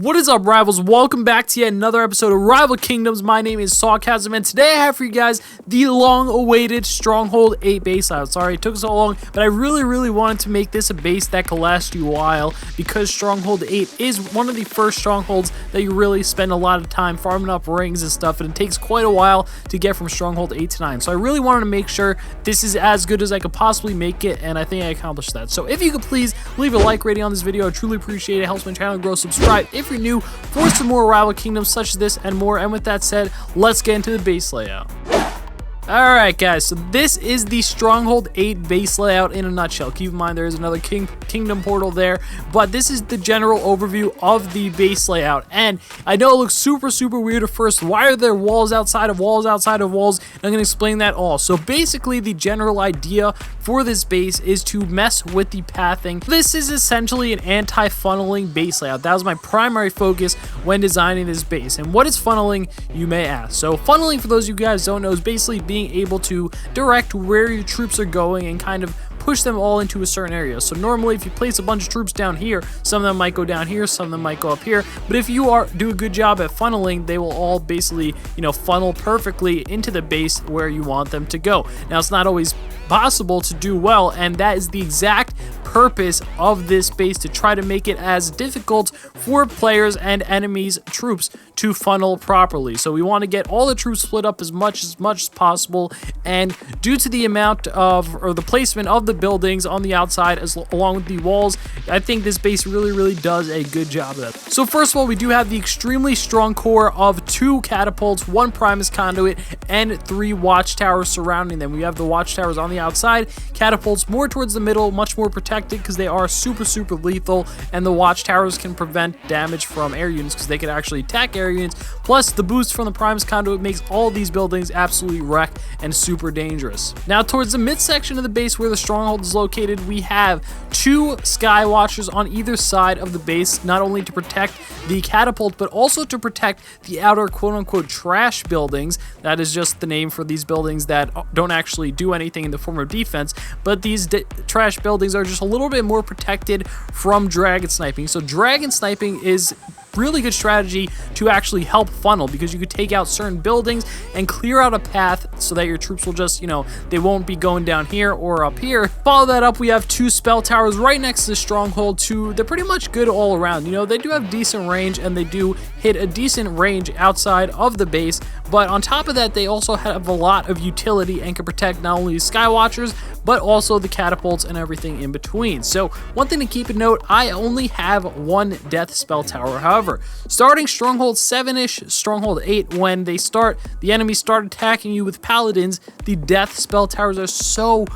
What is up, rivals? Welcome back to yet another episode of Rival Kingdoms. My name is Sawcasm, and today I have for you guys the long-awaited Stronghold 8 base layout. Sorry it took so long, but I really wanted to make this a base that could last you a while, because Stronghold 8 is one of the first strongholds that you really spend a lot of time farming up rings and stuff, and it takes quite a while to get from Stronghold 8 to 9. So I really wanted to make sure this is as good as I could possibly make it, and I think I accomplished that. So if you could please leave a like rating on this video, I truly appreciate it. It helps my channel grow. Subscribe if you're new for some more Rival Kingdoms such as this and more. And with that said, let's get into the base layout. Alright guys, so this is the Stronghold 8 base layout in a nutshell. Keep in mind there is another kingdom portal there, but this is the general overview of the base layout. And I know it looks super weird at first. Why are there walls outside of walls outside of walls? And I'm going to explain that all. So basically the general idea for this base is to mess with the pathing. This is essentially an anti-funneling base layout. That was my primary focus when designing this base. And what is funneling, you may ask? So funneling, for those of you guys who don't know, is basically being able to direct where your troops are going and kind of push them all into a certain area. So normally if you place a bunch of troops down here, some of them might go down here, some of them might go up here, but if you do a good job at funneling, they will all basically, funnel perfectly into the base where you want them to go. Now it's not always possible to do well, and that is the exact purpose of this base, to try to make it as difficult for players and enemies troops to funnel properly. So we want to get all the troops split up as much as possible, and due to the amount of, or the placement of the buildings on the outside along with the walls, I think this base really does a good job of that. So first of all, we do have the extremely strong core of 2 catapults, 1 Primus conduit, and 3 watchtowers surrounding them. We have the watchtowers on the outside, catapults more towards the middle, much more protected because they are super lethal, and the watchtowers can prevent damage from air units because they can actually attack air units. Plus the boost from the Primus conduit makes all these buildings absolutely wreck and super dangerous. Now towards the midsection of the base where the stronghold is located, we have 2 Skywatchers on either side of the base, not only to protect the catapult but also to protect the outer quote-unquote trash buildings. That is just the name for these buildings that don't actually do anything in the form of defense, but these trash buildings are just a little bit more protected from dragon sniping. So dragon sniping is really good strategy to actually help funnel, because you could take out certain buildings and clear out a path so that your troops will just, they won't be going down here or up here. Follow that up, we have 2 spell towers right next to the stronghold. They're pretty much good all around. They do have decent range, and they do hit a decent range outside of the base, but on top of that they also have a lot of utility and can protect not only the Skywatchers but also the catapults and everything in between. So one thing to keep in note, I only have 1 death spell tower. However, starting Stronghold 7-ish, Stronghold 8, when the enemies start attacking you with paladins, the death spell towers are so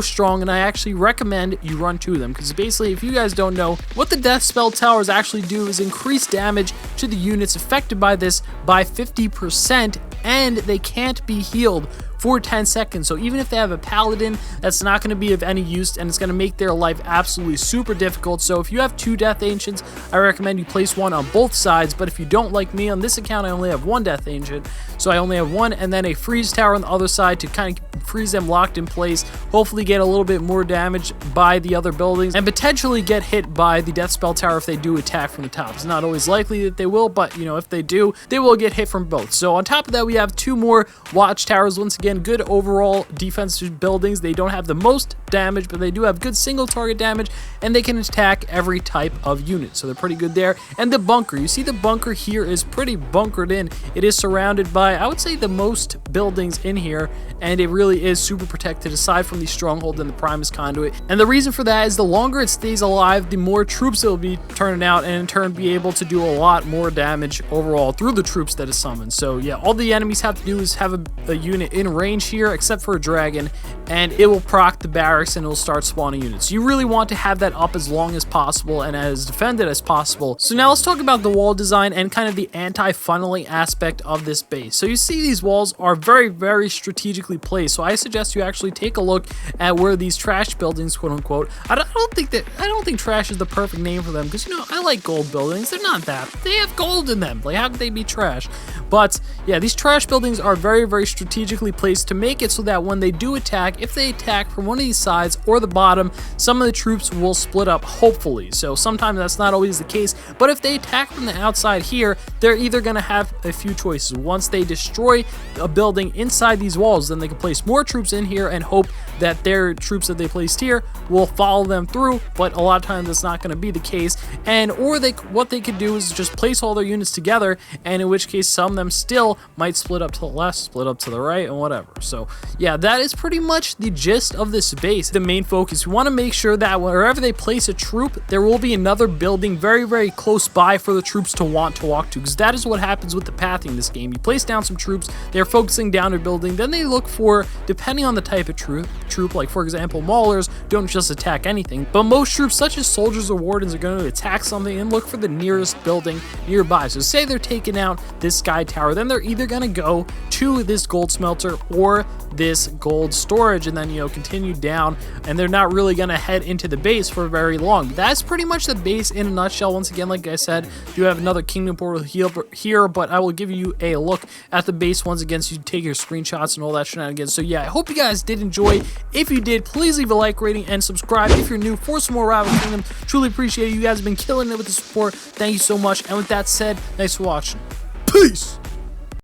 strong, and I actually recommend you run 2 of them, because basically, if you guys don't know, what the death spell towers actually do is increase damage to the units affected by this by 50%, and they can't be healed for 10 seconds. So even if they have a paladin, that's not going to be of any use, and it's going to make their life absolutely super difficult. So if you have 2 death ancients, I recommend you place 1 on both sides. But if you don't, like me, on this account I only have 1 death ancient, so I only have 1, and then a freeze tower on the other side to kind of freeze them locked in place, hopefully get a little bit more damage by the other buildings, and potentially get hit by the death spell tower if they do attack from the top. It's not always likely that they will, but if they do, they will get hit from both. So on top of that, we have 2 more watchtowers. Once again, good overall defensive buildings. They don't have the most damage, but they do have good single target damage, and they can attack every type of unit, so they're pretty good there. And the bunker, you see the bunker here is pretty bunkered in. It is surrounded by, I would say, the most buildings in here, and it really is super protected aside from the stronghold and the Primus conduit. And the reason for that is the longer it stays alive, the more troops it will be turning out, and in turn be able to do a lot more damage overall through the troops that is summoned. So yeah, all the enemies have to do is have a unit in range here, except for a dragon, and it will proc the barracks and it will start spawning units. You really want to have that up as long as possible and as defended as possible. So now let's talk about the wall design and kind of the anti-funneling aspect of this base. So you see these walls are very strategically placed, so I suggest you actually take a look at where these trash buildings, quote unquote, I don't think trash is the perfect name for them, because I like gold buildings. They're not that, they have gold in them, like how could they be trash? But yeah, these trash buildings are very strategically placed to make it so that when they do attack, like if they attack from one of these sides or the bottom, some of the troops will split up, hopefully. So sometimes that's not always the case, but if they attack from the outside here, they're either going to have a few choices. Once they destroy a building inside these walls, then they can place more troops in here and hope that their troops that they placed here will follow them through, but a lot of times that's not going to be the case. And or what they could do is just place all their units together, and in which case some of them still might split up to the left, split up to the right, and whatever. So yeah, that is pretty much the gist of this base. The main focus, we want to make sure that wherever they place a troop, there will be another building very close by for the troops to want to walk to, because that is what happens with the pathing in this game. You place down some troops, they're focusing down a building, then they look for, depending on the type of troop, like for example Maulers don't just attack anything, but most troops such as soldiers or wardens are going to attack something and look for the nearest building nearby. So say they're taking out this sky tower, then they're either going to go to this gold smelter or this gold storage, and then, you know, continue down, and they're not really going to head into the base for very long. That's pretty much the base in a nutshell. Once again, like I said, do have another kingdom portal here, but I will give you a look at the base once again so you take your screenshots and all that shenanigans. So yeah, I hope you guys did enjoy. If you did, please leave a like, rating, and subscribe if you're new for some more Rival Kingdom. Truly appreciate it. You guys have been killing it with the support. Thank you so much. And with that said, thanks for watching. Peace!